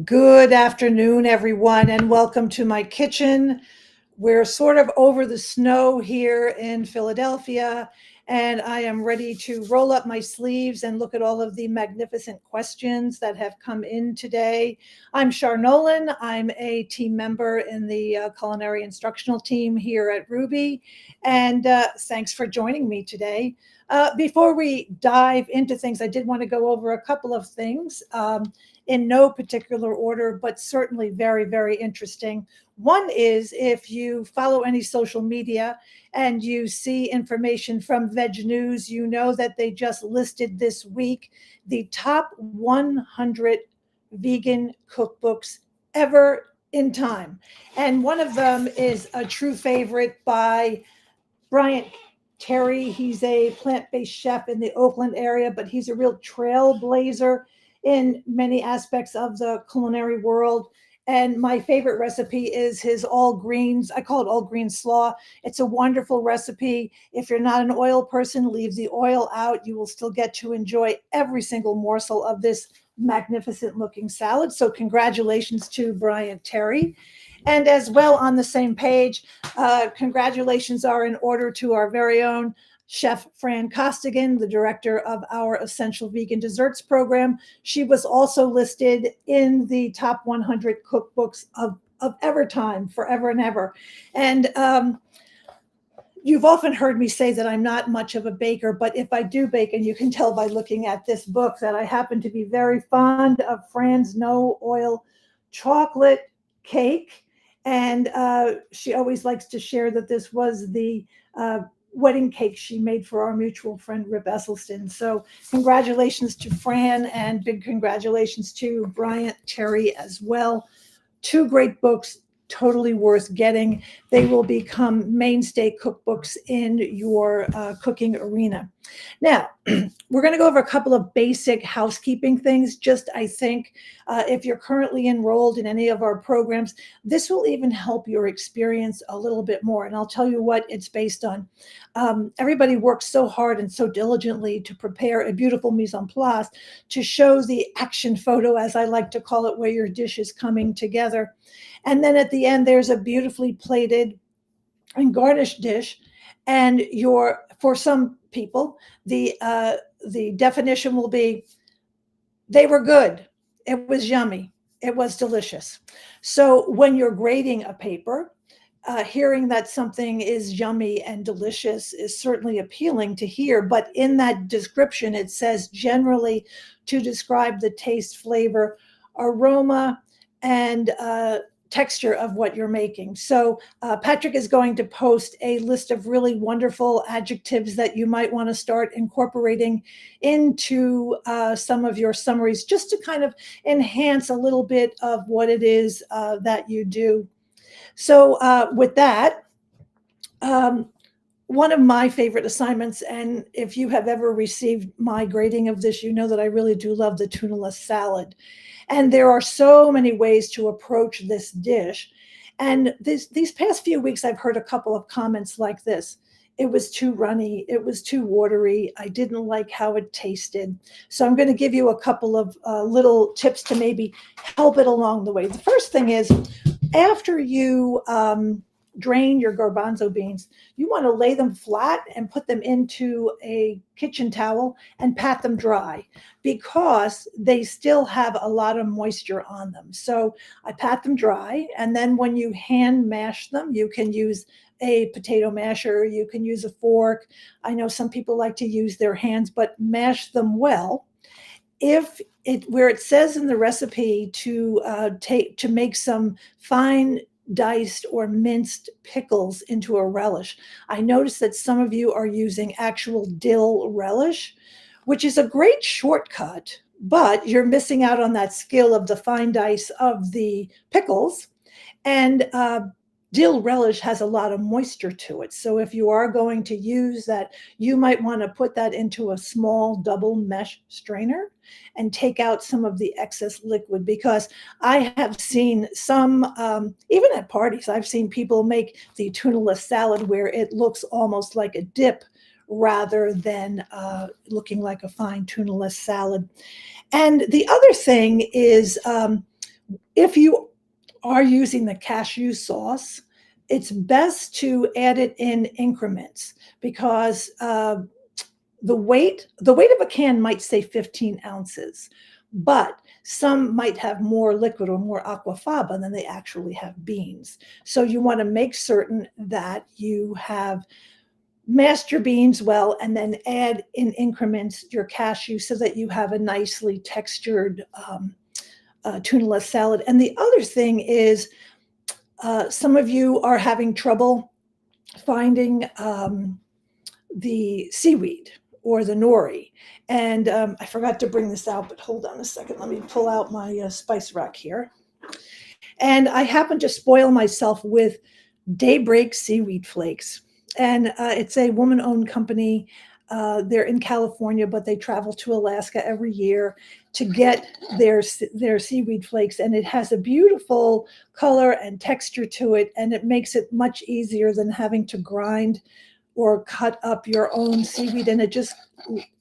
Good afternoon, everyone, and welcome to my kitchen. We're sort of over the snow here in Philadelphia, and I am ready to roll up my sleeves and look at all of the magnificent questions that have come in today. I'm Char Nolan. I'm a team member in the culinary instructional team here at Rouxbe, and thanks for joining me today. Before we dive into things, I did want to go over a couple of things. In no particular order, but certainly very, very interesting. One is if you follow any social media and you see information from Veg News, you know that they just listed this week the top 100 vegan cookbooks ever in time. And one of them is a true favorite by Bryant Terry. He's a plant-based chef in the Oakland area, but he's a real trailblazer in many aspects of the culinary world. And my favorite recipe is his all greens. I call it all green slaw. It's a wonderful recipe. If you're not an oil person, leave the oil out. You will still get to enjoy every single morsel of this magnificent looking salad. So congratulations to Bryant Terry. And as well on the same page, congratulations are in order to our very own Chef Fran Costigan, the director of our Essential Vegan Desserts program. She was also listed in the top 100 cookbooks of ever time, forever and ever. And you've often heard me say that I'm not much of a baker, but if I do bake, and you can tell by looking at this book that I happen to be very fond of Fran's no oil chocolate cake. And she always likes to share that this was the wedding cake she made for our mutual friend, Rip Esselstyn. So congratulations to Fran, and big congratulations to Bryant Terry as well. Two great books, totally worth getting. They will become mainstay cookbooks in your cooking arena. Now, we're going to go over a couple of basic housekeeping things. Just, I think, if you're currently enrolled in any of our programs, this will even help your experience a little bit more. And I'll tell you what it's based on. Everybody works so hard and so diligently to prepare a beautiful mise en place to show the action photo, as I like to call it, where your dish is coming together. And then at the end, there's a beautifully plated and garnished dish. And for some people, the definition will be, they were good. It was yummy. It was delicious. So when you're grading a paper, hearing that something is yummy and delicious is certainly appealing to hear. But in that description, it says generally to describe the taste, flavor, aroma, and texture of what you're making. So Patrick is going to post a list of really wonderful adjectives that you might want to start incorporating into some of your summaries, just to kind of enhance a little bit of what it is that you do. So with that, one of my favorite assignments, and if you have ever received my grading of this, you know that I really do love the tunaless salad. And there are so many ways to approach this dish. And these past few weeks, I've heard a couple of comments like this. It was too runny. It was too watery. I didn't like how it tasted. So I'm going to give you a couple of little tips to maybe help it along the way. The first thing is, after you drain your garbanzo beans, you want to lay them flat and put them into a kitchen towel and pat them dry, because they still have a lot of moisture on them. So I pat them dry, and then when you hand mash them, you can use a potato masher, you can use a fork. I know some people like to use their hands, but mash them well. Where it says in the recipe to make some fine diced or minced pickles into a relish, I noticed that some of you are using actual dill relish, which is a great shortcut, but you're missing out on that skill of the fine dice of the pickles. And dill relish has a lot of moisture to it. So if you are going to use that, you might want to put that into a small double mesh strainer and take out some of the excess liquid, because I have seen some, even at parties, I've seen people make the tunaless salad where it looks almost like a dip rather than looking like a fine tunaless salad. And the other thing is, if you are using the cashew sauce, it's best to add it in increments, because the weight of a can might say 15 ounces, but some might have more liquid or more aquafaba than they actually have beans. So you want to make certain that you have mashed your beans well, and then add in increments your cashew so that you have a nicely textured tunaless salad. And the other thing is, some of you are having trouble finding the seaweed or the nori. And I forgot to bring this out, but hold on a second. Let me pull out my spice rack here. And I happened to spoil myself with Daybreak seaweed flakes. And it's a woman-owned company. They're in California, but they travel to Alaska every year to get their seaweed flakes. And it has a beautiful color and texture to it, and it makes it much easier than having to grind or cut up your own seaweed. And it just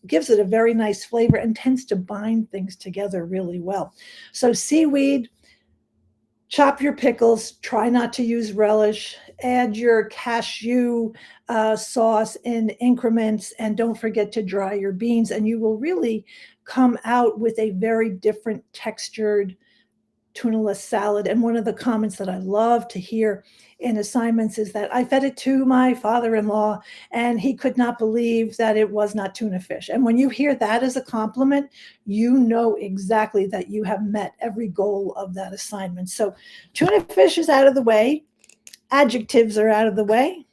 gives it a very nice flavor and tends to bind things together really well. So seaweed, chop your pickles, try not to use relish, add your cashew sauce in increments, and don't forget to dry your beans, and you will really come out with a very different textured tunaless salad. And one of the comments that I love to hear in assignments is that I fed it to my father-in-law and he could not believe that it was not tuna fish. And when you hear that as a compliment, you know exactly that you have met every goal of that assignment. So tuna fish is out of the way, adjectives are out of the way,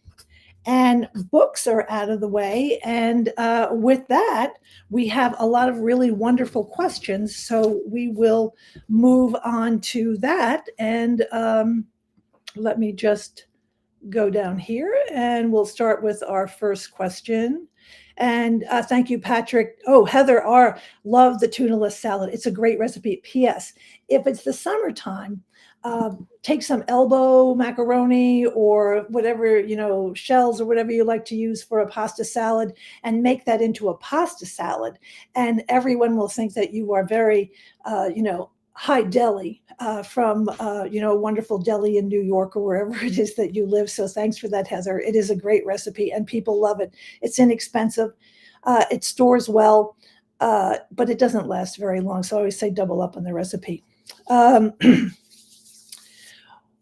and books are out of the way. And with that, we have a lot of really wonderful questions. So we will move on to that. And let me just go down here and we'll start with our first question. And thank you, Patrick. Oh, Heather R. Love the tunaless salad. It's a great recipe. P.S. If it's the summertime, take some elbow macaroni or whatever, shells or whatever you like to use for a pasta salad, and make that into a pasta salad. And everyone will think that you are very, high deli from, a wonderful deli in New York or wherever it is that you live. So thanks for that, Heather. It is a great recipe and people love it. It's inexpensive. It stores well, but it doesn't last very long. So I always say double up on the recipe.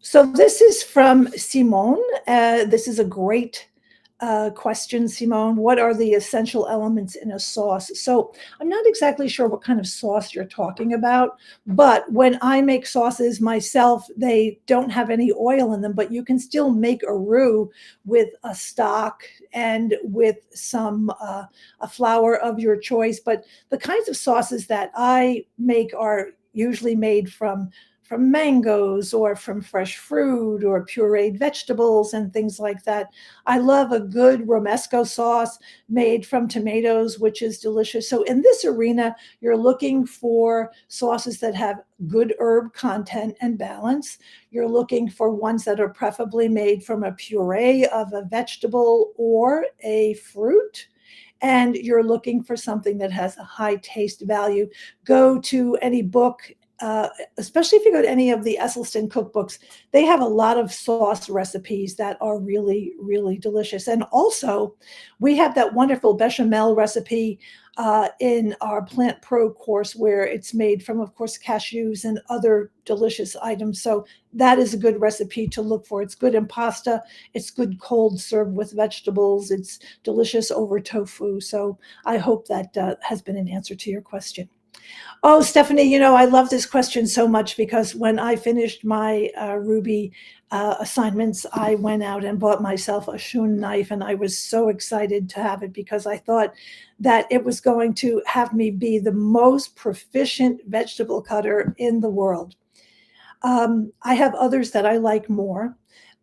So this is from Simone. This is a great question, Simone. What are the essential elements in a sauce? So I'm not exactly sure what kind of sauce you're talking about, but when I make sauces myself, they don't have any oil in them, but you can still make a roux with a stock and with some a flour of your choice. But the kinds of sauces that I make are usually made from mangoes or from fresh fruit or pureed vegetables and things like that. I love a good romesco sauce made from tomatoes, which is delicious. So in this arena, you're looking for sauces that have good herb content and balance. You're looking for ones that are preferably made from a puree of a vegetable or a fruit. And you're looking for something that has a high taste value. Go to any book, especially if you go to any of the Esselstyn cookbooks, they have a lot of sauce recipes that are really, really delicious. And also, we have that wonderful bechamel recipe in our Plant Pro course where it's made from, of course, cashews and other delicious items. So that is a good recipe to look for. It's good in pasta. It's good cold served with vegetables. It's delicious over tofu. So I hope that has been an answer to your question. Oh, Stephanie, I love this question so much because when I finished my Rouxbe assignments, I went out and bought myself a Shun knife, and I was so excited to have it because I thought that it was going to have me be the most proficient vegetable cutter in the world. I have others that I like more.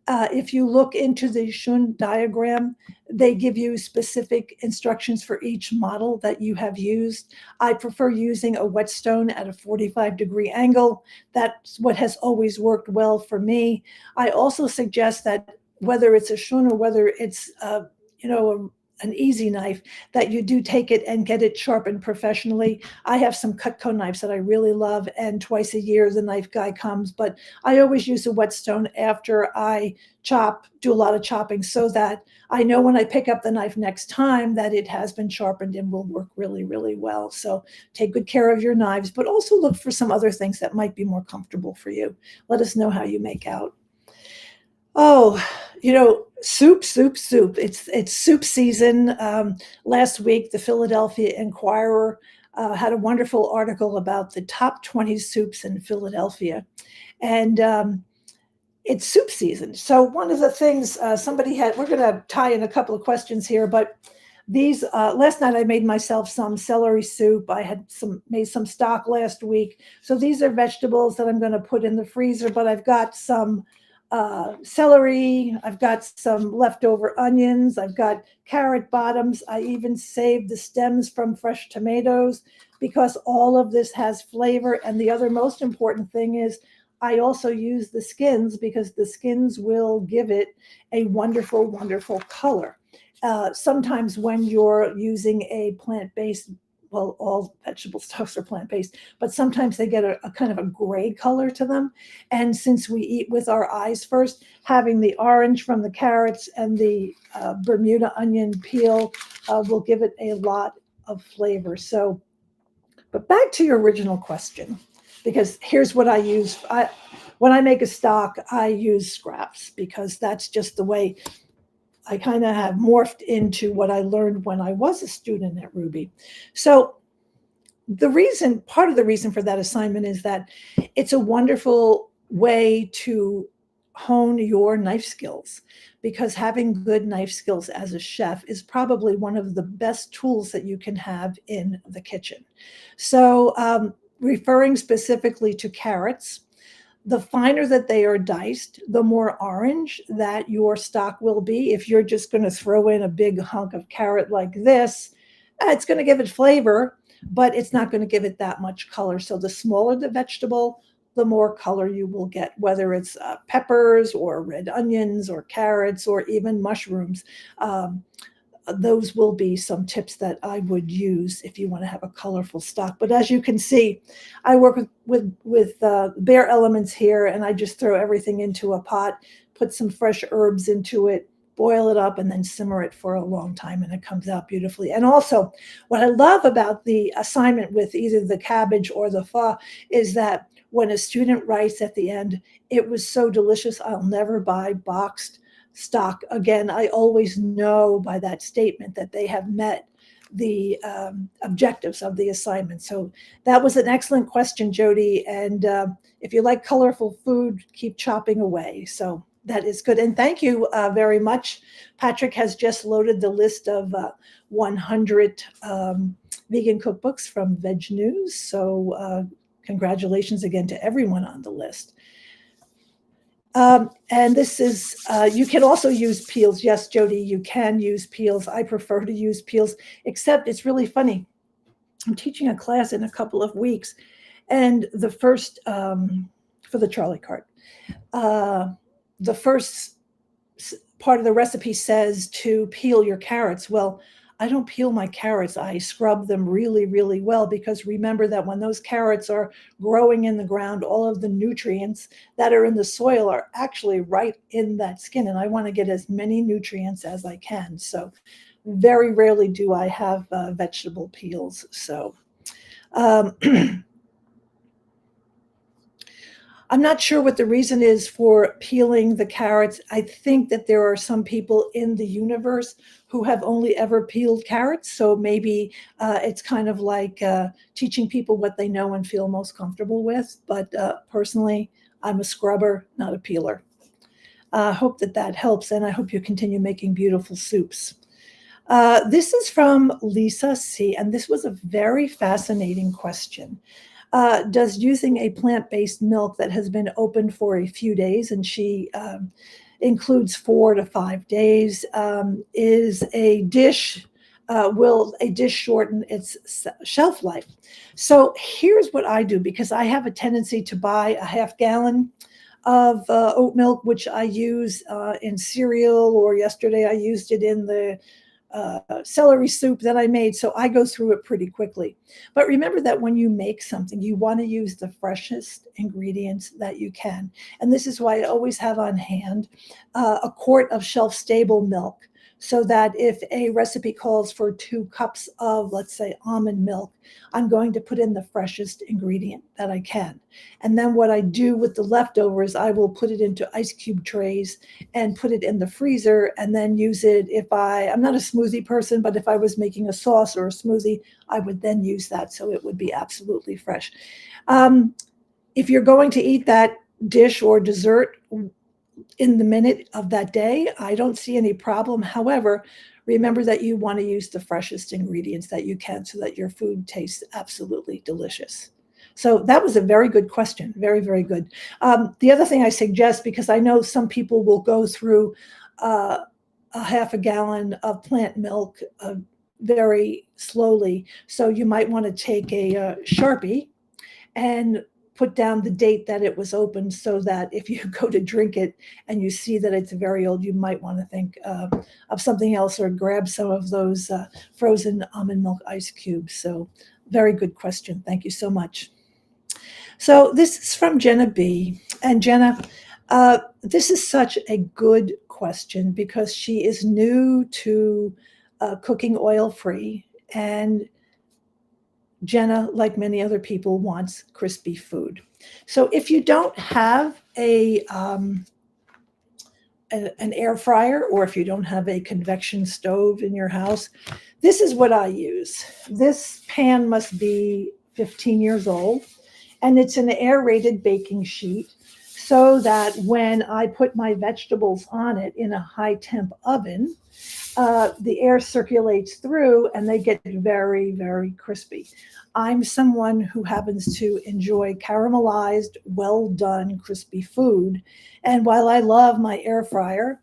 If you look into the Shun diagram, they give you specific instructions for each model that you have used. I prefer using a whetstone at a 45-degree angle. That's what has always worked well for me. I also suggest that whether it's a Shun or whether it's an easy knife, that you do take it and get it sharpened professionally. I have some Cutco knives that I really love, and twice a year the knife guy comes, but I always use a whetstone after I do a lot of chopping, so that I know when I pick up the knife next time that it has been sharpened and will work really, really well. So take good care of your knives, but also look for some other things that might be more comfortable for you. Let us know how you make out. Oh, soup, soup, soup. It's soup season. Last week, the Philadelphia Inquirer had a wonderful article about the top 20 soups in Philadelphia. And it's soup season. So one of the things we're going to tie in a couple of questions here, but these, last night I made myself some celery soup. I had made some stock last week. So these are vegetables that I'm going to put in the freezer, but I've got some celery, I've got some leftover onions, I've got carrot bottoms. I even saved the stems from fresh tomatoes because all of this has flavor. And the other most important thing is I also use the skins because the skins will give it a wonderful, wonderful color. Sometimes when you're using a plant-based, well, all vegetable stuffs are plant-based, but sometimes they get a kind of a gray color to them. And since we eat with our eyes first, having the orange from the carrots and the Bermuda onion peel will give it a lot of flavor. So, but back to your original question, because here's what I use. When I make a stock, I use scraps because that's just the way I kind of have morphed into what I learned when I was a student at Rouxbe. So part of the reason for that assignment is that it's a wonderful way to hone your knife skills, because having good knife skills as a chef is probably one of the best tools that you can have in the kitchen. So referring specifically to carrots, the finer that they are diced, the more orange that your stock will be. If you're just going to throw in a big hunk of carrot like this, it's going to give it flavor, but it's not going to give it that much color. So the smaller the vegetable, the more color you will get, whether it's peppers or red onions or carrots or even mushrooms. Those will be some tips that I would use if you want to have a colorful stock. But as you can see, I work with bare elements here, and I just throw everything into a pot, put some fresh herbs into it, boil it up, and then simmer it for a long time, and it comes out beautifully. And also, what I love about the assignment with either the cabbage or the pho is that when a student writes at the end, "It was so delicious, I'll never buy boxed stock again," I always know by that statement that they have met the objectives of the assignment. So that was an excellent question, Jody. And if you like colorful food, keep chopping away. So that is good. And thank you very much. Patrick has just loaded the list of 100 vegan cookbooks from Veg News. So congratulations again to everyone on the list. And this is, you can also use peels. Yes, Jody, you can use peels. I prefer to use peels, except it's really funny. I'm teaching a class in a couple of weeks, and the first, for the Charlie cart, the first part of the recipe says to peel your carrots. Well, I don't peel my carrots. I scrub them really, really well, because remember that when those carrots are growing in the ground, all of the nutrients that are in the soil are actually right in that skin. And I want to get as many nutrients as I can. So very rarely do I have vegetable peels. So I'm not sure what the reason is for peeling the carrots. I think that there are some people in the universe who have only ever peeled carrots. So maybe it's kind of like teaching people what they know and feel most comfortable with. But personally, I'm a scrubber, not a peeler. I hope that helps, and I hope you continue making beautiful soups. This is from Lisa C., and this was a very fascinating question. Does using a plant-based milk that has been open for a few days, and she includes 4 to 5 days, is a dish. Will a dish shorten its shelf life? So here's what I do, because I have a tendency to buy a half gallon of oat milk, which I use in cereal, or yesterday I used it in the celery soup that I made. So I go through it pretty quickly. But remember that when you make something, you want to use the freshest ingredients that you can. And this is why I always have on hand a quart of shelf stable milk, so that if a recipe calls for 2 cups of, let's say, almond milk, I'm going to put in the freshest ingredient that I can. And then what I do with the leftovers, I will put it into ice cube trays and put it in the freezer, and then use it if I'm not a smoothie person, but if I was making a sauce or a smoothie, I would then use that, so it would be absolutely fresh. If you're going to eat that dish or dessert in the minute of that day, I don't see any problem. However, remember that you want to use the freshest ingredients that you can, so that your food tastes absolutely delicious. So that was a very good question. Very, very good. The other thing I suggest, because I know some people will go through a half a gallon of plant milk very slowly. So you might want to take a Sharpie and put down the date that it was opened, so that if you go to drink it and you see that it's very old, you might want to think of something else, or grab some of those frozen almond milk ice cubes. So very good question. Thank you so much. So this is from Jenna B. And Jenna, this is such a good question, because she is new to cooking oil-free, and Jenna, like many other people, wants crispy food. So if you don't have an air fryer, or if you don't have a convection stove in your house, this is what I use. This pan must be 15 years old, and it's an aerated baking sheet, so that when I put my vegetables on it in a high temp oven, the air circulates through and they get very, very crispy. I'm someone who happens to enjoy caramelized, well done, crispy food. And while I love my air fryer,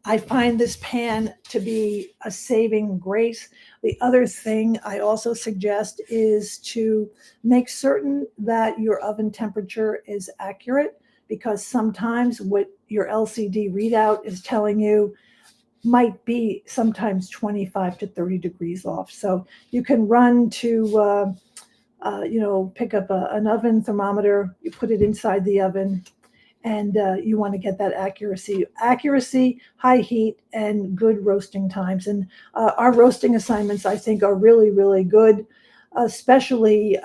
I find this pan to be a saving grace. The other thing I also suggest is to make certain that your oven temperature is accurate, because sometimes what your LCD readout is telling you might be sometimes 25 to 30 degrees off. So you can run to, pick up an oven thermometer, you put it inside the oven, and you want to get that accuracy, high heat, and good roasting times. And our roasting assignments, I think, are really, really good, especially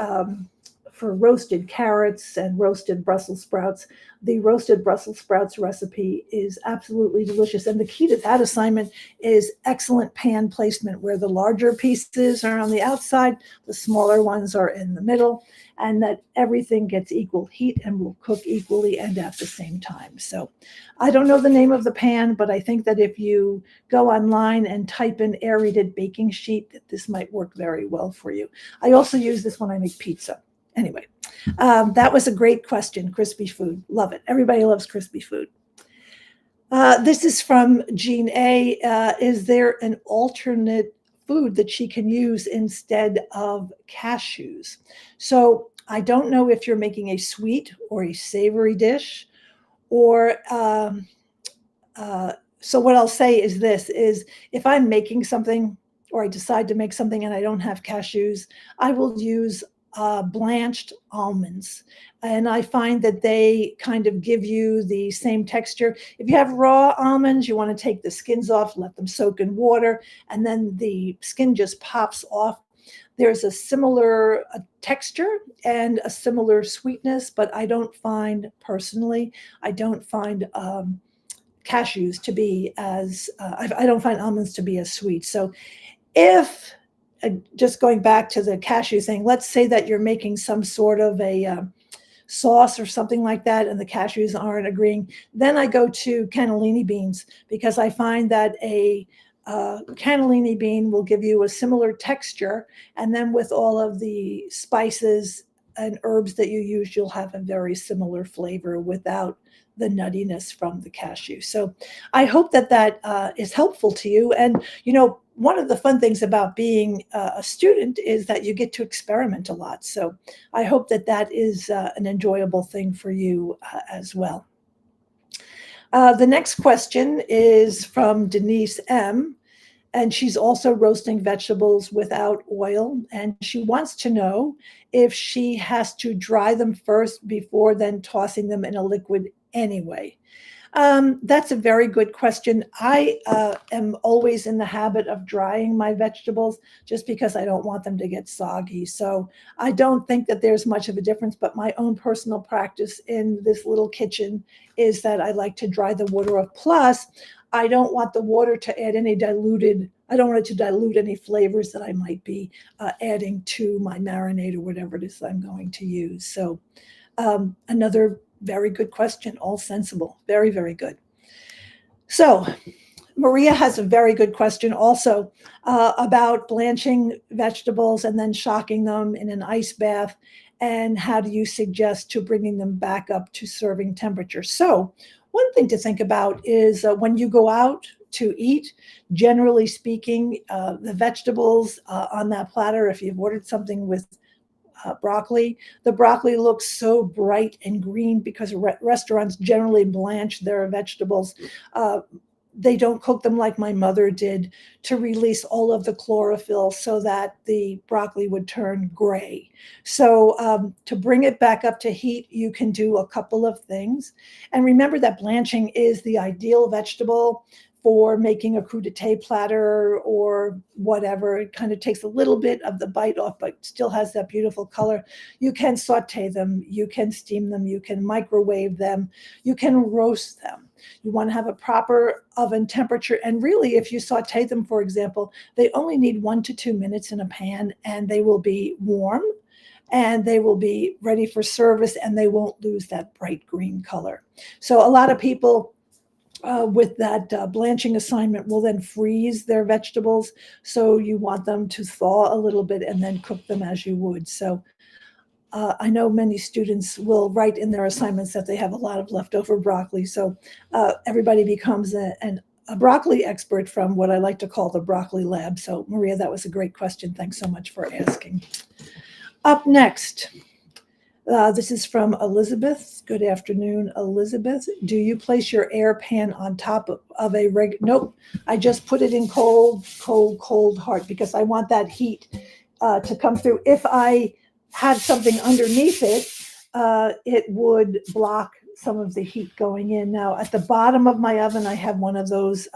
for roasted carrots and roasted Brussels sprouts. The roasted Brussels sprouts recipe is absolutely delicious. And the key to that assignment is excellent pan placement, where the larger pieces are on the outside, the smaller ones are in the middle, and that everything gets equal heat and will cook equally and at the same time. So I don't know the name of the pan, but I think that if you go online and type in aerated baking sheet, that this might work very well for you. I also use this when I make pizza. Anyway, that was a great question. Crispy food. Love it. Everybody loves crispy food. This is from Jean A. Is there an alternate food that she can use instead of cashews? So I don't know if you're making a sweet or a savory dish, or so what I'll say is this, is if I'm making something, or I decide to make something and I don't have cashews, I will use blanched almonds. And I find that they kind of give you the same texture. If you have raw almonds, you want to take the skins off, let them soak in water, and then the skin just pops off. There's a similar texture and a similar sweetness, but I don't find cashews to be as, I don't find almonds to be as sweet. So if, just going back to the cashew thing, let's say that you're making some sort of a sauce or something like that, and the cashews aren't agreeing, then I go to cannellini beans, because I find that a cannellini bean will give you a similar texture, and then with all of the spices and herbs that you use, you'll have a very similar flavor without the nuttiness from the cashew. So I hope that that is helpful to you. And, one of the fun things about being a student is that you get to experiment a lot. So I hope that that is an enjoyable thing for you as well. The next question is from Denise M. And she's also roasting vegetables without oil. And she wants to know if she has to dry them first before then tossing them in a liquid anyway. That's a very good question. I am always in the habit of drying my vegetables just because I don't want them to get soggy. So I don't think that there's much of a difference, but my own personal practice in this little kitchen is that I like to dry the water off. Plus, I don't want the water to add any I don't want it to dilute any flavors that I might be adding to my marinade or whatever it is I'm going to use. So another very good question, all sensible. Very, very good. So Maria has a very good question also about blanching vegetables and then shocking them in an ice bath. And how do you suggest to bringing them back up to serving temperature? So one thing to think about is when you go out to eat, generally speaking, the vegetables on that platter, if you've ordered something with broccoli. The broccoli looks so bright and green because restaurants generally blanch their vegetables. They don't cook them like my mother did to release all of the chlorophyll so that the broccoli would turn gray. So to bring it back up to heat, you can do a couple of things. And remember that blanching is the ideal vegetable for making a crudité platter or whatever. It kind of takes a little bit of the bite off, but still has that beautiful color. You can sauté them, you can steam them, you can microwave them, you can roast them. You want to have a proper oven temperature. And really, if you sauté them, for example, they only need 1 to 2 minutes in a pan and they will be warm and they will be ready for service and they won't lose that bright green color. So a lot of people with that blanching assignment will then freeze their vegetables. So you want them to thaw a little bit and then cook them as you would. So I know many students will write in their assignments that they have a lot of leftover broccoli. So everybody becomes a broccoli expert from what I like to call the broccoli lab. So Maria, that was a great question. Thanks so much for asking. Up next. This is from Elizabeth. Good afternoon, Elizabeth. Do you place your air pan on top of a Nope. I just put it in cold, hard because I want that heat to come through. If I had something underneath it, it would block some of the heat going in. Now, at the bottom of my oven, I have one of those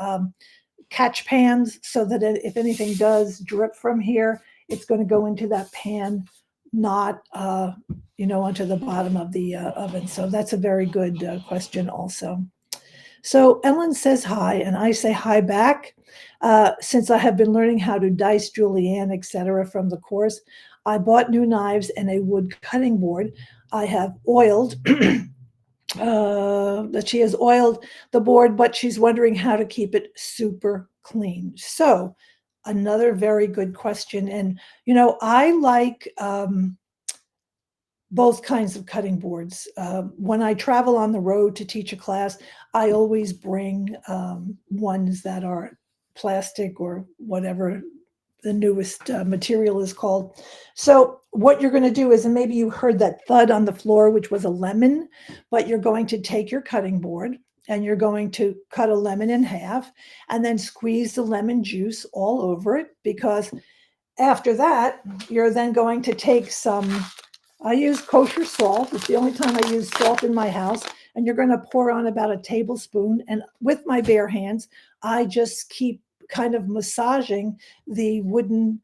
catch pans so that if anything does drip from here, it's going to go into that pan, not onto the bottom of the oven. So that's a very good question also. So Ellen says hi, and I say hi back. Since I have been learning how to dice julienne, etc. from the course, I bought new knives and a wood cutting board. I have oiled, that she has oiled the board, but she's wondering how to keep it super clean. So another very good question. And, I like both kinds of cutting boards. When I travel on the road to teach a class, I always bring ones that are plastic or whatever the newest material is called. So what you're going to do is, and maybe you heard that thud on the floor, which was a lemon, but you're going to take your cutting board and you're going to cut a lemon in half and then squeeze the lemon juice all over it, because after that, you're then going to take some, I use kosher salt. It's the only time I use salt in my house. And you're going to pour on about a tablespoon. And with my bare hands, I just keep kind of massaging the wooden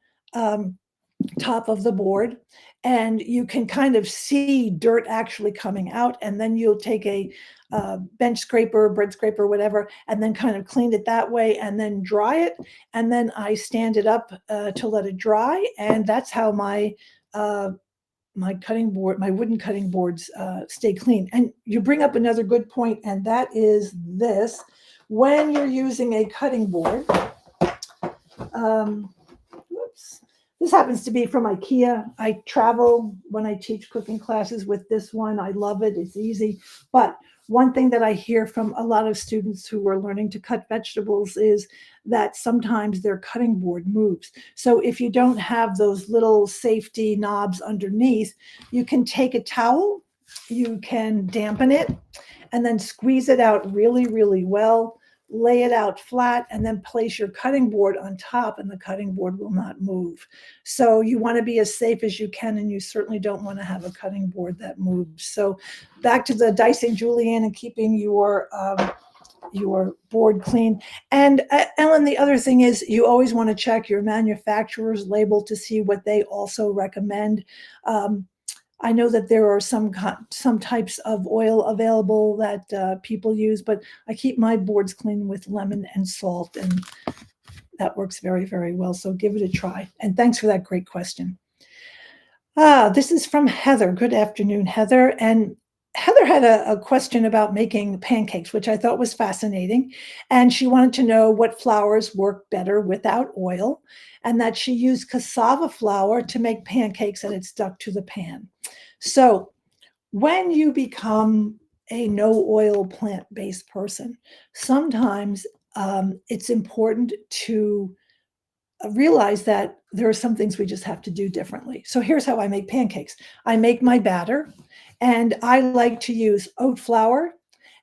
top of the board. And you can kind of see dirt actually coming out. And then you'll take a bench scraper, bread scraper, whatever, and then kind of clean it that way and then dry it. And then I stand it up to let it dry. And that's how my cutting board, my wooden cutting boards stay clean. And you bring up another good point, and that is this. When you're using a cutting board, This happens to be from IKEA. I travel when I teach cooking classes with this one. I love it. It's easy. But one thing that I hear from a lot of students who are learning to cut vegetables is that sometimes their cutting board moves. So if you don't have those little safety knobs underneath, you can take a towel, you can dampen it, and then squeeze it out really, really well, lay it out flat, and then place your cutting board on top, and the cutting board will not move. So you want to be as safe as you can, and you certainly don't want to have a cutting board that moves. So back to the dicing julienne and keeping your board clean. And Ellen, the other thing is you always want to check your manufacturer's label to see what they also recommend. I know that there are some types of oil available that people use, but I keep my boards clean with lemon and salt, and that works very, very well. So give it a try. And thanks for that great question. This is from Heather. Good afternoon, Heather. And Heather had a question about making pancakes, which I thought was fascinating. And she wanted to know what flours work better without oil, and that she used cassava flour to make pancakes and it stuck to the pan. So when you become a no oil plant-based person, sometimes it's important to realize that there are some things we just have to do differently. So here's how I make pancakes. I make my batter, and I like to use oat flour,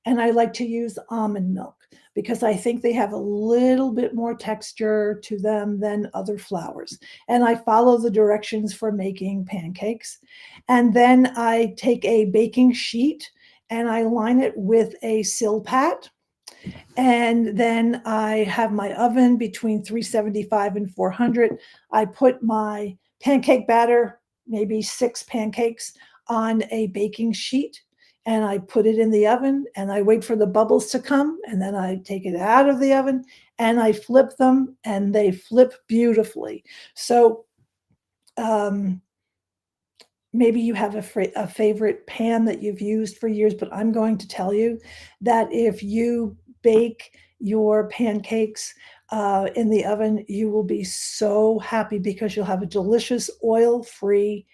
and I like to use almond milk because I think they have a little bit more texture to them than other flours. And I follow the directions for making pancakes. And then I take a baking sheet and I line it with a silpat, and then I have my oven between 375 and 400. I put my pancake batter, maybe 6 pancakes, on a baking sheet, and I put it in the oven, and I wait for the bubbles to come, and then I take it out of the oven and I flip them, and they flip beautifully. So um, maybe you have a favorite pan that you've used for years, but I'm going to tell you that if you bake your pancakes in the oven, you will be so happy because you'll have a delicious oil-free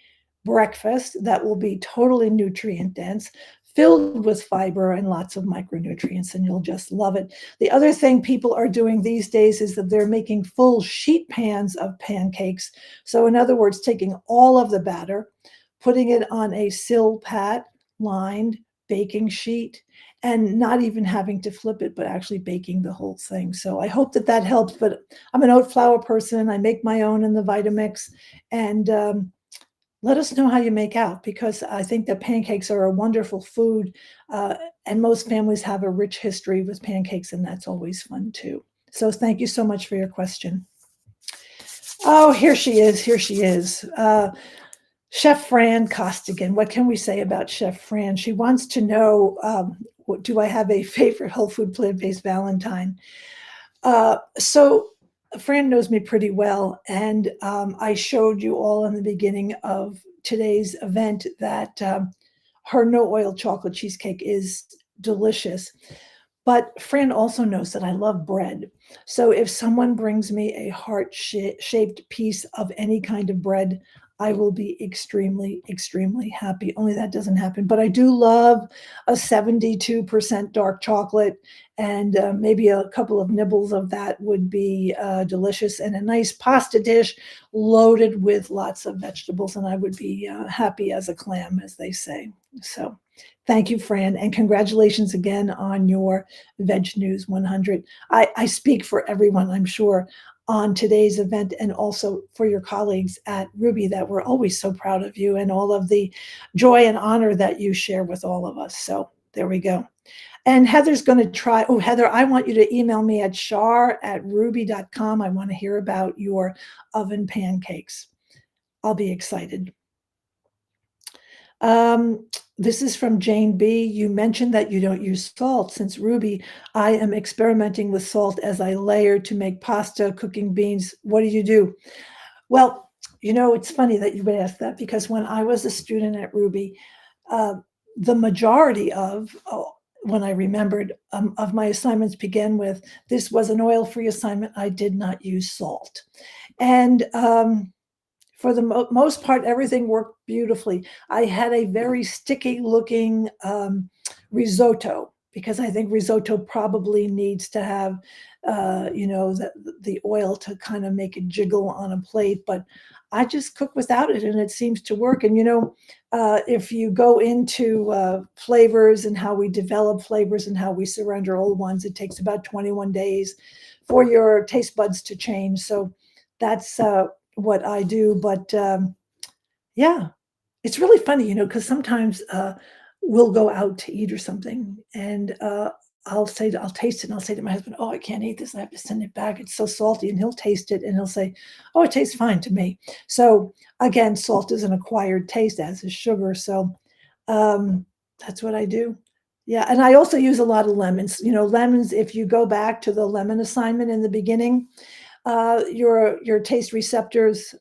breakfast that will be totally nutrient dense, filled with fiber and lots of micronutrients, and you'll just love it. The other thing people are doing these days is that they're making full sheet pans of pancakes. So in other words, taking all of the batter, putting it on a silpat lined baking sheet, and not even having to flip it, but actually baking the whole thing. So I hope that that helps. But I'm an oat flour person. I make my own in the Vitamix. And let us know how you make out, because I think that pancakes are a wonderful food. And most families have a rich history with pancakes, and that's always fun too. So thank you so much for your question. Oh, here she is. Here she is. Chef Fran Costigan. What can we say about Chef Fran? She wants to know, do I have a favorite whole food plant-based Valentine? So Fran knows me pretty well, and I showed you all in the beginning of today's event that her no oil chocolate cheesecake is delicious. But Fran also knows that I love bread. So if someone brings me a heart-shaped piece of any kind of bread, I will be extremely, extremely happy. Only that doesn't happen. But I do love a 72% dark chocolate, and maybe a couple of nibbles of that would be delicious, and a nice pasta dish loaded with lots of vegetables, and I would be happy as a clam, as they say. So thank you, Fran, and congratulations again on your Veg News 100. I speak for everyone, I'm sure, on today's event, and also for your colleagues at Rouxbe, that we're always so proud of you and all of the joy and honor that you share with all of us. So there we go. And Heather's going to try. Oh, Heather, I want you to email me at char@rouxbe.com. I want to hear about your oven pancakes. I'll be excited. This is from Jane B. You mentioned that you don't use salt. Since Rouxbe, I am experimenting with salt as I layer to make pasta, cooking beans. What do you do? Well, it's funny that you would ask that, because when I was a student at Rouxbe, the majority when I remembered, of my assignments began with, this was an oil-free assignment. I did not use salt. And for the most part, everything worked beautifully. I had a very sticky looking risotto because I think risotto probably needs to have, the oil to kind of make it jiggle on a plate. But I just cook without it, and it seems to work. And if you go into flavors and how we develop flavors and how we surrender old ones, it takes about 21 days for your taste buds to change. So that's what I do. But yeah, it's really funny, because sometimes we'll go out to eat or something, and I'll taste it, and I'll say to my husband, "Oh, I can't eat this. I have to send it back. It's so salty." And he'll taste it, and he'll say, "Oh, it tastes fine to me." So again, salt is an acquired taste, as is sugar. So um, that's what I do. Yeah, and I also use a lot of lemons. Lemons. If you go back to the lemon assignment in the beginning, your taste receptors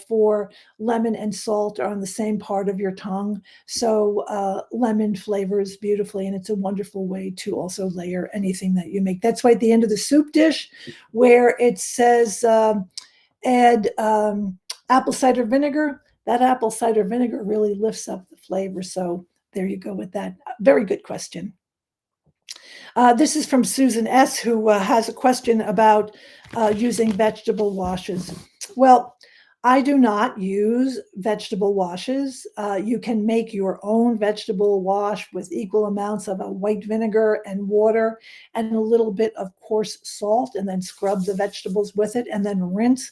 for lemon and salt are on the same part of your tongue. So lemon flavors beautifully, and it's a wonderful way to also layer anything that you make. That's why at the end of the soup dish, where it says add apple cider vinegar, that apple cider vinegar really lifts up the flavor. So there you go with that. Very good question. This is from Susan S., who has a question about using vegetable washes. Well, I do not use vegetable washes. You can make your own vegetable wash with equal amounts of a white vinegar and water and a little bit of coarse salt, and then scrub the vegetables with it, and then rinse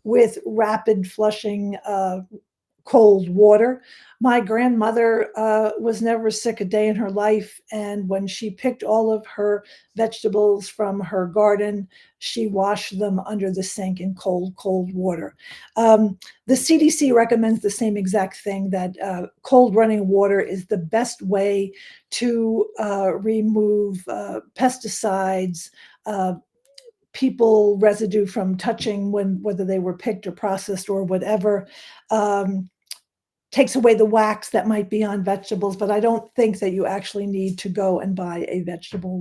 with rapid flushing cold water. My grandmother was never sick a day in her life, and when she picked all of her vegetables from her garden, she washed them under the sink in cold, cold water. The CDC recommends the same exact thing, that cold running water is the best way to remove pesticides, people residue from touching, whether they were picked or processed or whatever. Um, Takes away the wax that might be on vegetables, but I don't think that you actually need to go and buy a vegetable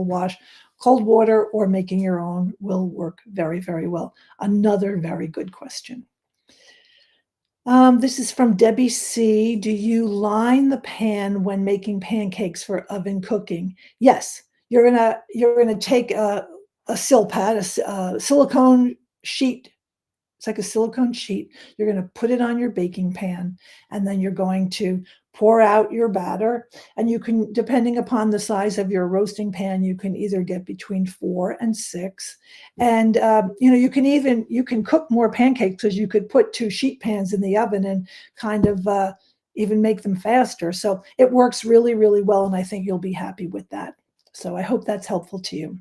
wash. Cold water or making your own will work very, very well. Another very good question. This is from Debbie C. Do you line the pan when making pancakes for oven cooking? Yes, you're gonna take a silpat, a silicone sheet. It's like a silicone sheet. You're going to put it on your baking pan, and then you're going to pour out your batter. And you can, depending upon the size of your roasting pan, you can either get between 4 and 6. And you can cook more pancakes, because you could put 2 sheet pans in the oven and kind of even make them faster. So it works really, really well, and I think you'll be happy with that. So I hope that's helpful to you.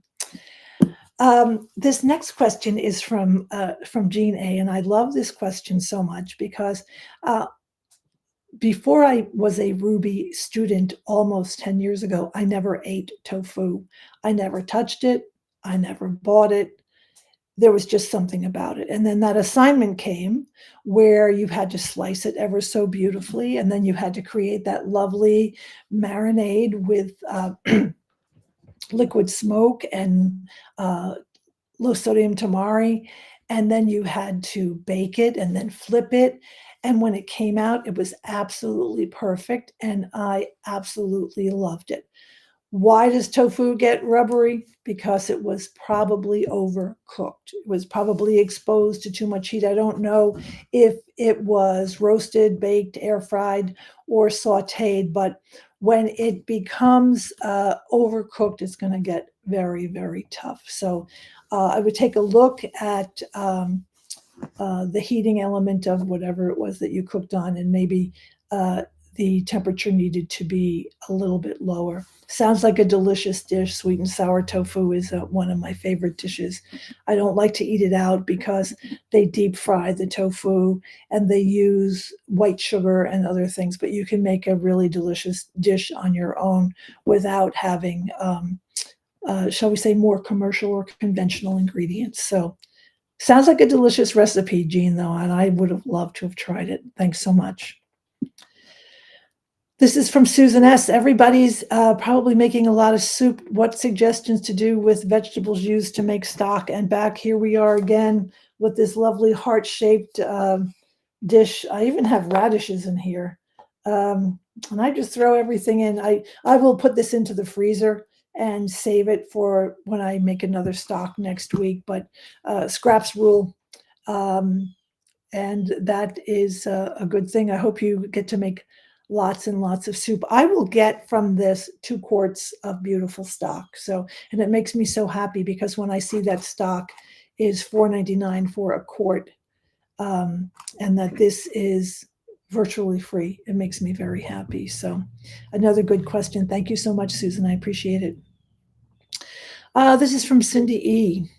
This next question is from Jean A., and I love this question so much because before I was a Rouxbe student almost 10 years ago, I never ate tofu. I never touched it. I never bought it. There was just something about it. And then that assignment came where you had to slice it ever so beautifully, and then you had to create that lovely marinade with liquid smoke and low sodium tamari, and then you had to bake it and then flip it. And when it came out, it was absolutely perfect, and I absolutely loved it. Why does tofu get rubbery? Because it was probably overcooked. It was probably exposed to too much heat. I don't know if it was roasted, baked, air fried, or sauteed, but when it becomes overcooked, it's going to get very, very tough. So I would take a look at the heating element of whatever it was that you cooked on, and maybe the temperature needed to be a little bit lower. Sounds like a delicious dish. Sweet and sour tofu is one of my favorite dishes. I don't like to eat it out because they deep fry the tofu and they use white sugar and other things, but you can make a really delicious dish on your own without having, shall we say, more commercial or conventional ingredients. So sounds like a delicious recipe, Jean, though, and I would have loved to have tried it. Thanks so much. This is from Susan S. Everybody's probably making a lot of soup. What suggestions to do with vegetables used to make stock? And back here we are again with this lovely heart-shaped dish. I even have radishes in here. And I just throw everything in. I will put this into the freezer and save it for when I make another stock next week. But scraps rule. Um, and that is a good thing. I hope you get to make lots and lots of soup. I will get from this 2 quarts of beautiful stock. So, and it makes me so happy because when I see that stock is $4.99 for a quart, and that this is virtually free, it makes me very happy. So, another good question. Thank you so much, Susan. I appreciate it. This is from Cindy E.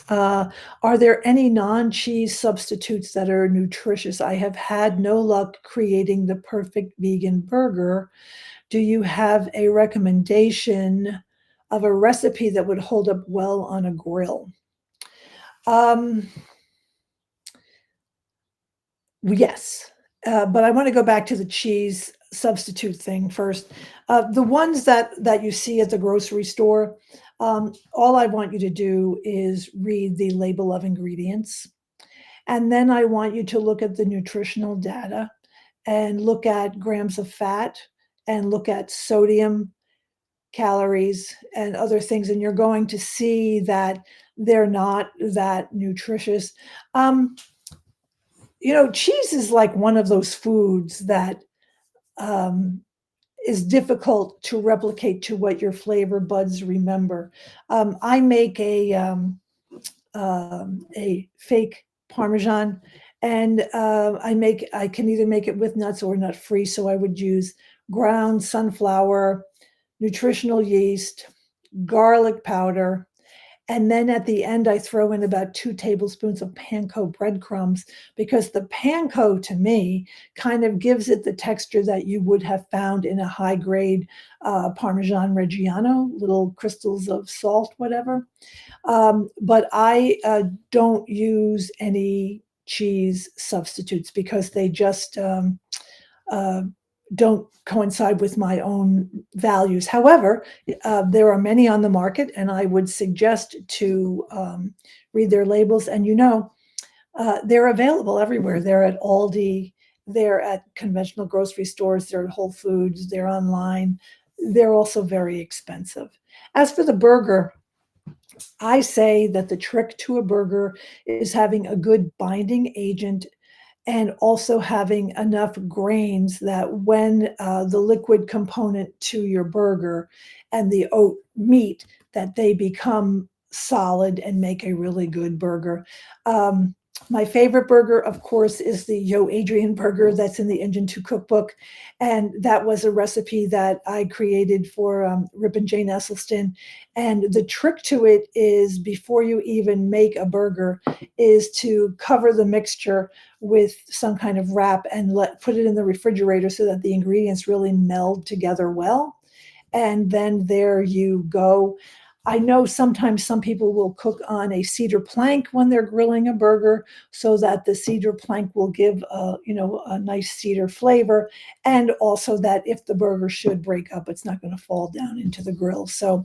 Uh, are there any non-cheese substitutes that are nutritious? I have had no luck creating the perfect vegan burger. Do you have a recommendation of a recipe that would hold up well on a grill? Um, yes, but I want to go back to the cheese substitute thing first. The ones that you see at the grocery store, all I want you to do is read the label of ingredients. And then I want you to look at the nutritional data and look at grams of fat and look at sodium, calories, and other things. And you're going to see that they're not that nutritious. Um, cheese is like one of those foods that um, is difficult to replicate to what your flavor buds remember. I make a fake Parmesan, and I can either make it with nuts or nut free. So I would use ground sunflower, nutritional yeast, garlic powder, and then at the end I throw in about 2 tablespoons of panko breadcrumbs because the panko to me kind of gives it the texture that you would have found in a high grade Parmesan Reggiano, little crystals of salt, whatever. But I don't use any cheese substitutes because they just uh, don't coincide with my own values. However, there are many on the market, and I would suggest to read their labels. And they're available everywhere. They're at Aldi, they're at conventional grocery stores, they're at Whole Foods, they're online. They're also very expensive. As for the burger, I say that the trick to a burger is having a good binding agent and also having enough grains that when the liquid component to your burger and the oat meat, that they become solid and make a really good burger. My favorite burger, of course, is the Yo Adrian burger that's in the Engine 2 cookbook. And that was a recipe that I created for Rip and Jane Esselstyn. And the trick to it is before you even make a burger is to cover the mixture with some kind of wrap and put it in the refrigerator so that the ingredients really meld together well. And then there you go. I know sometimes some people will cook on a cedar plank when they're grilling a burger so that the cedar plank will give a nice cedar flavor, and also that if the burger should break up, it's not going to fall down into the grill. So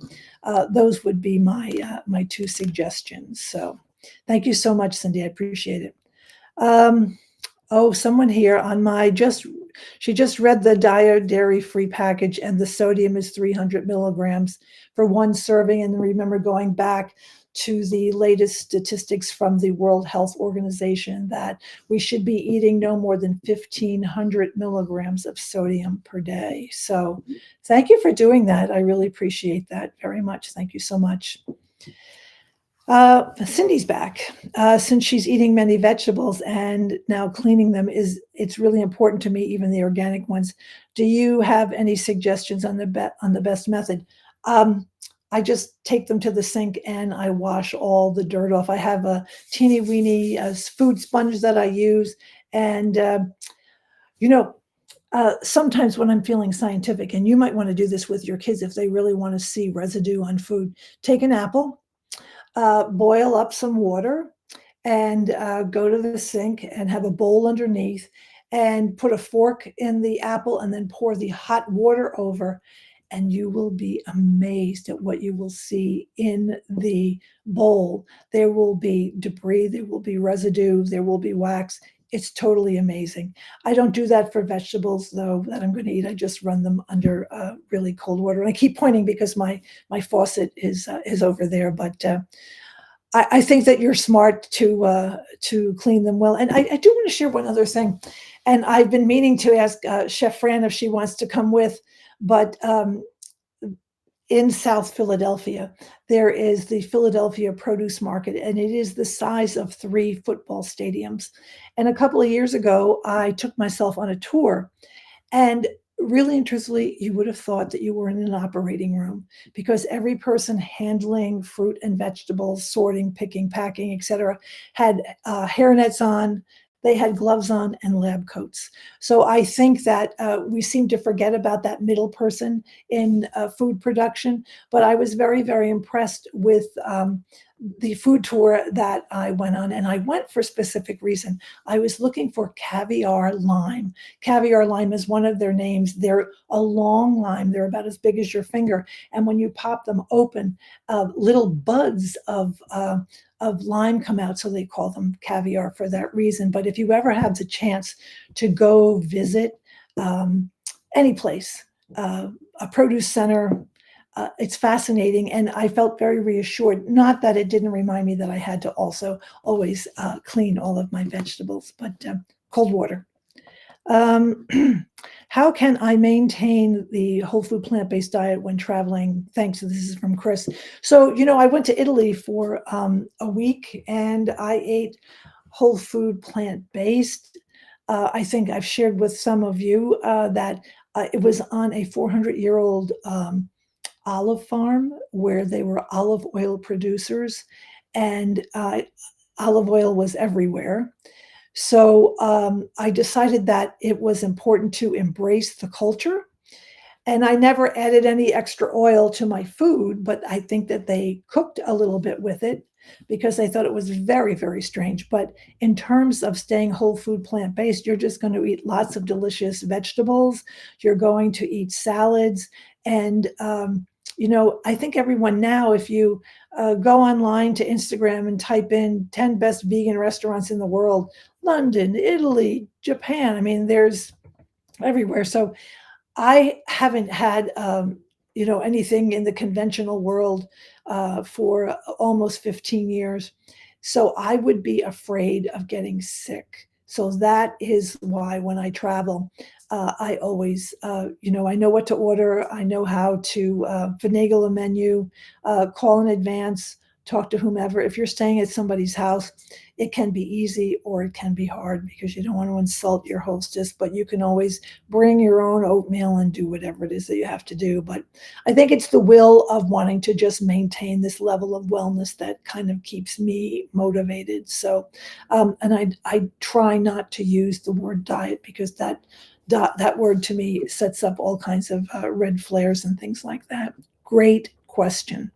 those would be my 2 suggestions. So thank you so much, Cindy. I appreciate it. Someone here on she just read the dairy-free package, and the sodium is 300 milligrams for one serving. And remember going back to the latest statistics from the World Health Organization that we should be eating no more than 1,500 milligrams of sodium per day. So thank you for doing that. I really appreciate that very much. Thank you so much. Cindy's back. Since she's eating many vegetables and now cleaning them, it's really important to me, even the organic ones. Do you have any suggestions on the best method? I just take them to the sink and I wash all the dirt off. I have a teeny weeny food sponge that I use, and sometimes when I'm feeling scientific, and you might want to do this with your kids if they really want to see residue on food, take an apple. Boil up some water and go to the sink and have a bowl underneath and put a fork in the apple and then pour the hot water over and you will be amazed at what you will see in the bowl. There will be debris, there will be residue, there will be wax. It's totally amazing. I don't do that for vegetables, though, that I'm going to eat. I just run them under really cold water. And I keep pointing because my faucet is over there. But I think that you're smart to clean them well. And I do want to share one other thing. And I've been meaning to ask Chef Fran if she wants to come with, but in South Philadelphia, there is the Philadelphia Produce Market, and it is the size of 3 football stadiums. And a couple of years ago, I took myself on a tour, and really and truthfully, you would have thought that you were in an operating room because every person handling fruit and vegetables, sorting, picking, packing, etc., had hairnets on. They had gloves on and lab coats. So I think that we seem to forget about that middle person in food production. But I was very, very impressed with the food tour that I went on, and I went for a specific reason. I was looking for caviar lime. Caviar lime is one of their names. They're a long lime. They're about as big as your finger. And when you pop them open, little buds of lime come out, so they call them caviar for that reason. But if you ever have the chance to go visit any place, a produce center, it's fascinating, and I felt very reassured. Not that it didn't remind me that I had to also always clean all of my vegetables, but cold water. How can I maintain the whole food plant-based diet when traveling? Thanks. This is from Chris. So, I went to Italy for a week, and I ate whole food plant-based. I think I've shared with some of you that it was on a 400-year-old olive farm where they were olive oil producers, and olive oil was everywhere. So I decided that it was important to embrace the culture. And I never added any extra oil to my food, but I think that they cooked a little bit with it because they thought it was very, very strange. But in terms of staying whole food plant-based, you're just going to eat lots of delicious vegetables. You're going to eat salads. And, I think everyone now, if you go online to Instagram and type in 10 best vegan restaurants in the world, London, Italy, Japan, I mean, there's everywhere. So I haven't had, anything in the conventional world for almost 15 years. So I would be afraid of getting sick. So that is why when I travel, I always, I know what to order. I know how to finagle a menu, call in advance, talk to whomever. If you're staying at somebody's house, it can be easy or it can be hard because you don't want to insult your hostess, but you can always bring your own oatmeal and do whatever it is that you have to do. But I think it's the will of wanting to just maintain this level of wellness that kind of keeps me motivated. So, and I try not to use the word diet because that word to me sets up all kinds of red flares and things like that. Great question.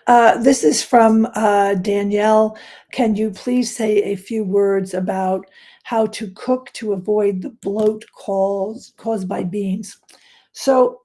This is from Danielle. Can you please say a few words about how to cook to avoid the bloat caused by beans? So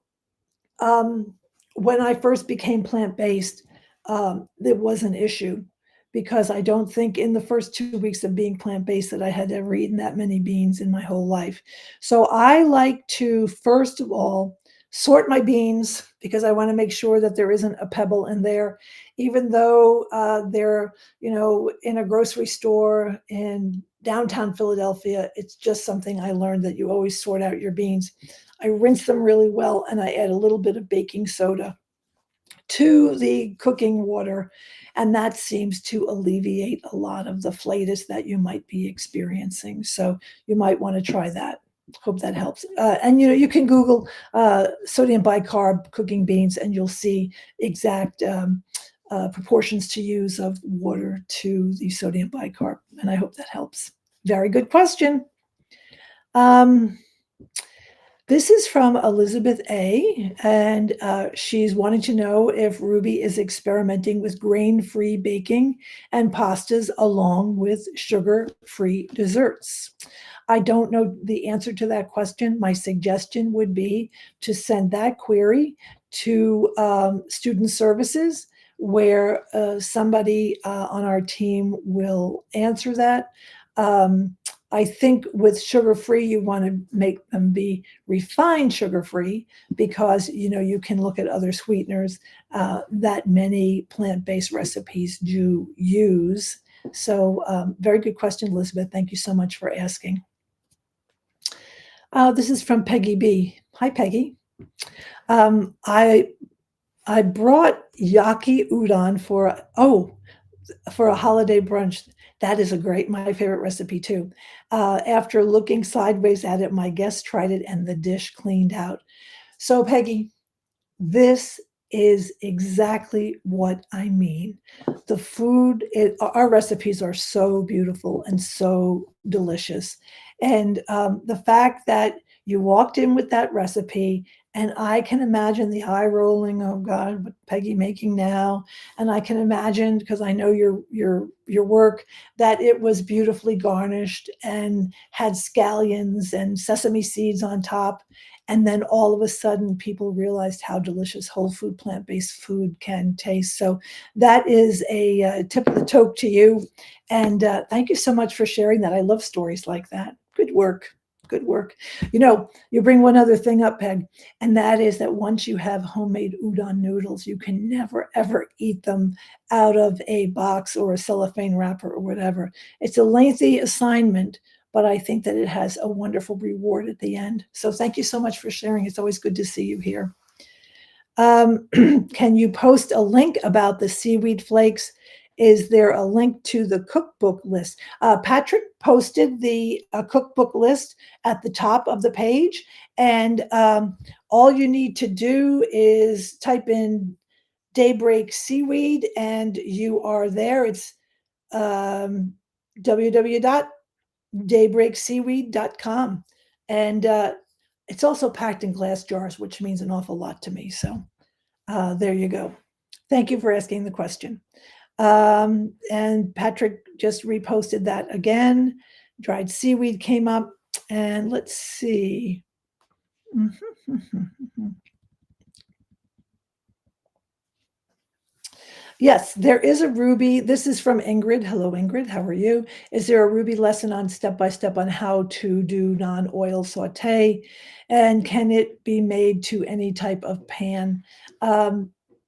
when I first became plant-based, it was an issue because I don't think in the first 2 weeks of being plant-based that I had ever eaten that many beans in my whole life. So I like to, first of all, sort my beans because I want to make sure that there isn't a pebble in there, even though they're, in a grocery store in downtown Philadelphia. It's just something I learned that you always sort out your beans. I rinse them really well and I add a little bit of baking soda to the cooking water, and that seems to alleviate a lot of the flatus that you might be experiencing. So you might want to try that. Hope that helps. And you can Google sodium bicarb cooking beans, and you'll see exact proportions to use of water to the sodium bicarb. And I hope that helps. Very good question. This is from Elizabeth A., and she's wanting to know if Ruby is experimenting with grain-free baking and pastas along with sugar-free desserts. I don't know the answer to that question. My suggestion would be to send that query to student services, where somebody on our team will answer that. Um, I think with sugar-free, you want to make them be refined sugar-free, because you can look at other sweeteners that many plant-based recipes do use. So very good question, Elizabeth. Thank you so much for asking. This is from Peggy B. Hi, Peggy. I brought yaki udon for a holiday brunch. That is my favorite recipe too. After looking sideways at it, my guests tried it and the dish cleaned out. So, Peggy, this is exactly what I mean. Our recipes are so beautiful and so delicious. And the fact that you walked in with that recipe, and I can imagine the eye rolling, oh God, what Peggy making now? And I can imagine, because I know your work, that it was beautifully garnished and had scallions and sesame seeds on top. And then all of a sudden, people realized how delicious whole food, plant-based food can taste. So that is a tip of the toque to you. And thank you so much for sharing that. I love stories like that. Good work. Good work. You bring one other thing up, Peg, and that is that once you have homemade udon noodles, you can never, ever eat them out of a box or a cellophane wrapper or whatever. It's a lengthy assignment, but I think that it has a wonderful reward at the end. So thank you so much for sharing. It's always good to see you here. Can you post a link about the seaweed flakes? Is there a link to the cookbook list? Patrick posted the cookbook list at the top of the page, and all you need to do is type in Daybreak Seaweed, and you are there. It's www.daybreakseaweed.com. And it's also packed in glass jars, which means an awful lot to me. So there you go. Thank you for asking the question. And Patrick just reposted that again. Dried seaweed came up. And let's see. Yes, there is a Ruby. This is from Ingrid. Hello, Ingrid. How are you? Is there a Ruby lesson on step-by-step on how to do non-oil saute? And can it be made to any type of pan?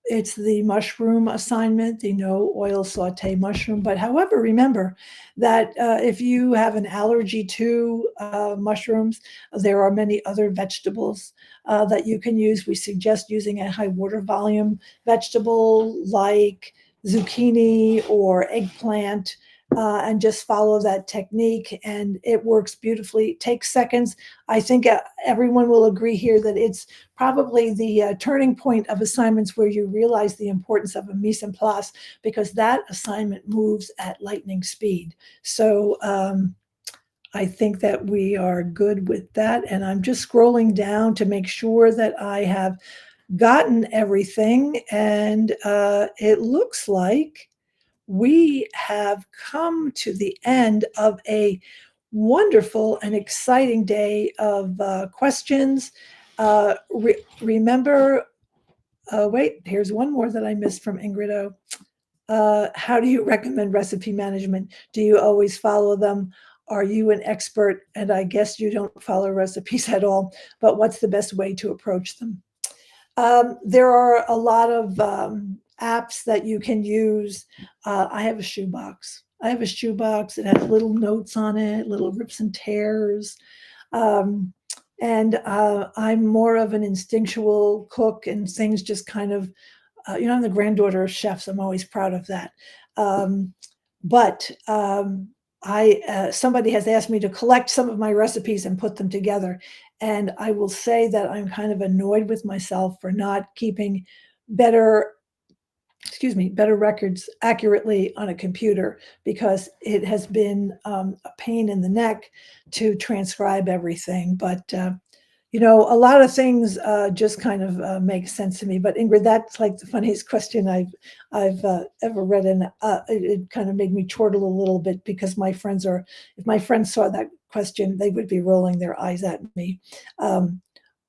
It's the mushroom assignment, the no oil saute mushroom. But however, remember that if you have an allergy to mushrooms, there are many other vegetables that you can use. We suggest using a high water volume vegetable like zucchini or eggplant, and just follow that technique, and it works beautifully. It takes seconds. I think everyone will agree here that it's probably the turning point of assignments where you realize the importance of a mise en place, because that assignment moves at lightning speed. So I think that we are good with that. And I'm just scrolling down to make sure that I have gotten everything. And it looks like we have come to the end of a wonderful and exciting day of questions. Remember, wait, here's one more that I missed from Ingrid O. How do you recommend recipe management? Do you always follow them? Are you an expert? And I guess you don't follow recipes at all, but what's the best way to approach them? There are a lot of apps that you can use. I have a shoebox. It has little notes on it, little rips and tears. Um, and I'm more of an instinctual cook, and things just kind of, I'm the granddaughter of chefs. I'm always proud of that. But somebody has asked me to collect some of my recipes and put them together. And I will say that I'm kind of annoyed with myself for not keeping better better records accurately on a computer, because it has been a pain in the neck to transcribe everything. But A lot of things just kind of make sense to me. But Ingrid, that's like the funniest question I've ever read, and it kind of made me chortle a little bit because if my friends saw that question, they would be rolling their eyes at me. Um,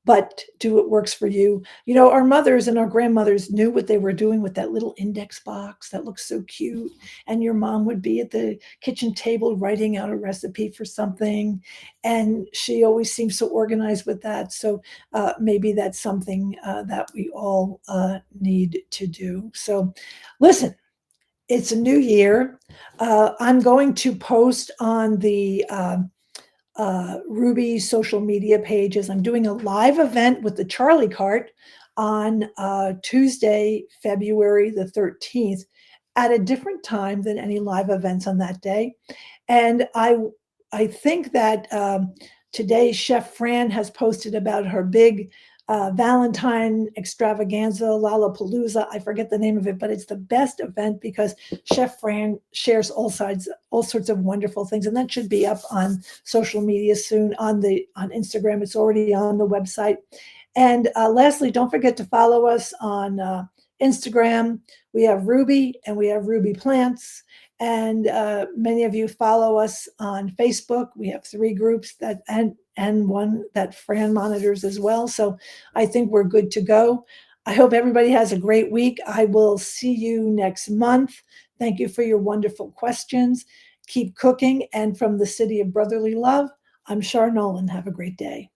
but do what works for you. Our mothers and our grandmothers knew what they were doing with that little index box that looks so cute. And your mom would be at the kitchen table writing out a recipe for something. And she always seems so organized with that. So maybe that's something that we all need to do. So listen, it's a new year. I'm going to post on the Rouxbe social media pages. I'm doing a live event with the Charlie Cart on Tuesday, February the 13th, at a different time than any live events on that day. And I think that today Chef Fran has posted about her big Valentine extravaganza, Lollapalooza. I forget the name of it, but it's the best event because Chef Fran shares all sorts of wonderful things, and that should be up on social media soon on Instagram. It's already on the website. And lastly, don't forget to follow us on Instagram. We have Rouxbe and we have Rouxbe Plants. And many of you follow us on Facebook. We have 3 groups and one that Fran monitors as well. So I think we're good to go. I hope everybody has a great week. I will see you next month. Thank you for your wonderful questions. Keep cooking. And from the City of Brotherly Love, I'm Char Nolan. Have a great day.